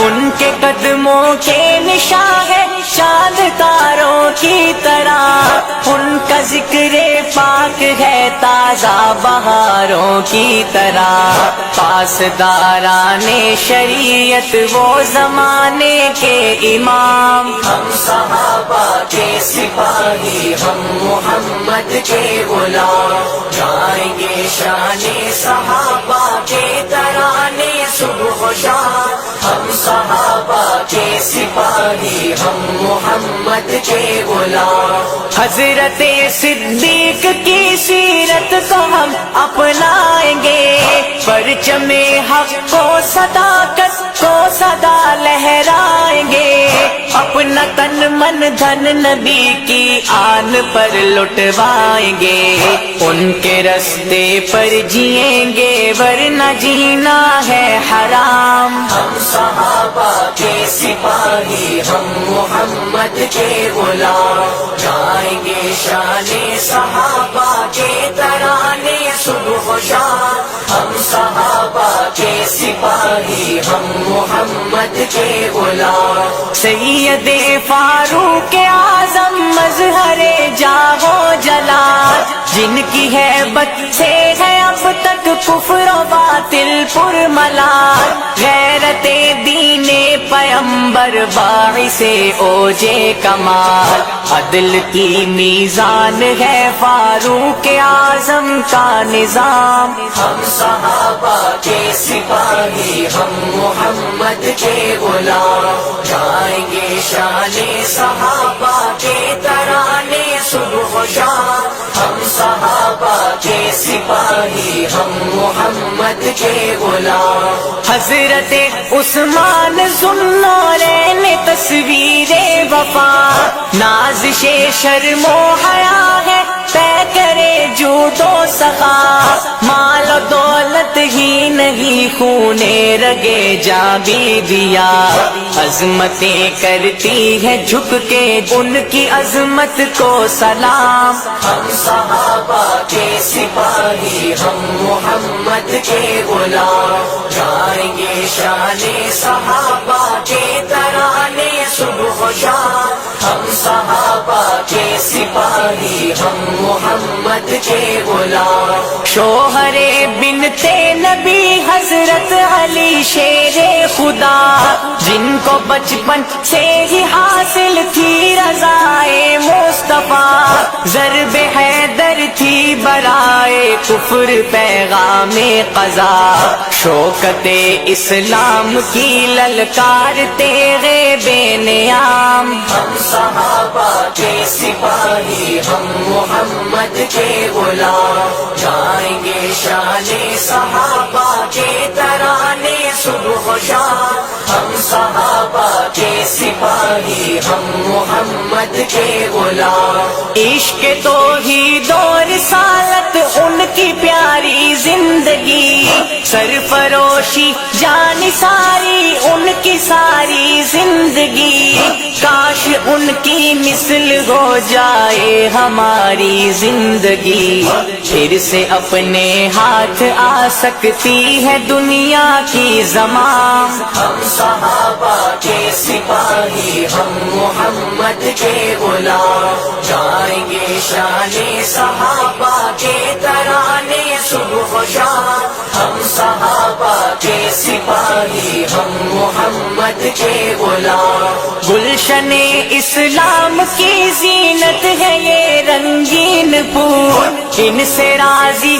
ان کے قدموں کے نشان ہے چاند تاروں کی طرح، ان کا ذکر پاک ہے تازہ بہاروں کی طرح، پاسداران شریعت وہ زمانے کے امام، ہم صحابہ کے سپاہی ہم محمد کے غلام، گائیں گے شان صحابہ کے ترانے صبح و شام، ہم صحابہ کے سپاہی ہم محمد کے غلام، حضرت صدیق کی سیرت کو ہم اپنائیں گے، پرچم حق کو صداقت کو صدا لہرائیں گے، اپنا تن من دھن نبی کی آن پر لٹوائیں گے، ان کے رستے پر جئیں گے ورنہ جینا ہے حرام، ہم صحابہ کے سپاہی ہم محمد کے غلام، گائیں گے شان صحابہ کے ترانے صبح و شام، ہم صحابہ کے سپاہی ہم محمد کے غلام، سید فاروق اعظم مظہر جاہو جلال، جن کی ہے سے ہے اب تک کفر و باطل پر ملال، غیرت دین پیمبر باعث اوجے کمال، عدل کی میزان ہے فاروق اعظم کا نظام، ہم صحابہ کے سپاہی ہم محمد کے غلام، گائیں گے شان صحابہ کے ترانے صبح و شام، ہم صحابہ کے سپاہی ہم محمد کے غلام، حضرت عثمان ذوالنورین تصویر وفا، نازش شرم و حیا ہے طے کرے جود و سخا، مال و دولت ہی نہیں خون رگے جاں بھی دیا، عظمتیں کرتی ہے جھک کے ان کی عظمت کو سلام، ہم صحابہ کے سپاہی ہم محمد کے غلام، گائیں گے شان صحابہ کے ترانے صبح و شام، ہم صحابہ کے سپاہی ہم محمد کے غلام، شوہر بنت نبی حضرت علی شیر خدا، جن کو بچپن سے ہی حاصل تھی رضائے مصطفیٰ، ضرب حیدر تھی برائے کفر پیغام قضا، شوکت اسلام کی للکار تیغے بے نیام، ہم صحابہ کے سپاہی ہم محمد کے غلام، گائیں گے شان صحابہ کے ترانے صبح و شام، ہم صحابہ کے سپاہی ہم محمد کے غلام، عشق توحید و رسالت ان کی پیاری زندگی، سرفروشی جان ساری ان کی ساری زندگی، کاش ان کی مثل ہو جائے ہماری زندگی، پھر سے اپنے ہاتھ آ سکتی ہے دنیا کی زمام، ہم صحابہ کے سپاہی ہم محمد کے غلام، گائیں گے شان صحابہ کے ترانے صبح و شام، ہم صحابہ کے سپاہی ہم محمد کے غلام، گلشن اسلام کی زینت ہے یہ رنگین پھول، ان سے راضی